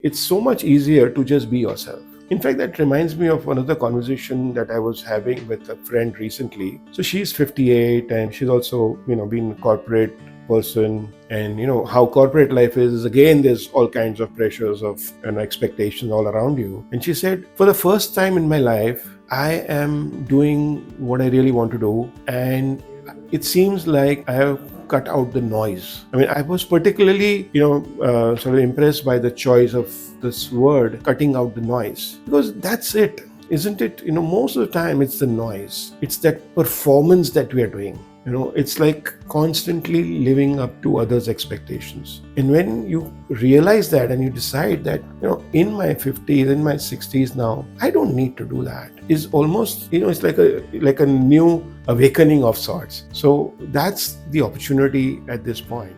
It's so much easier to just be yourself. In fact, that reminds me of another conversation that I was having with a friend recently. So she's 58 and she's also, been a corporate person, and how corporate life is. Again, there's all kinds of pressures of expectations all around you. And she said, for the first time in my life, I am doing what I really want to do, and it seems like I have cut out the noise. I mean, I was particularly, sort of impressed by the choice of this word, cutting out the noise, because that's it, isn't it? Most of the time it's the noise. It's that performance that we are doing. It's like constantly living up to others' expectations. And when you realize that and you decide that, in my 50s, in my 60s now, I don't need to do that, is almost, it's like a new awakening of sorts. So that's the opportunity at this point.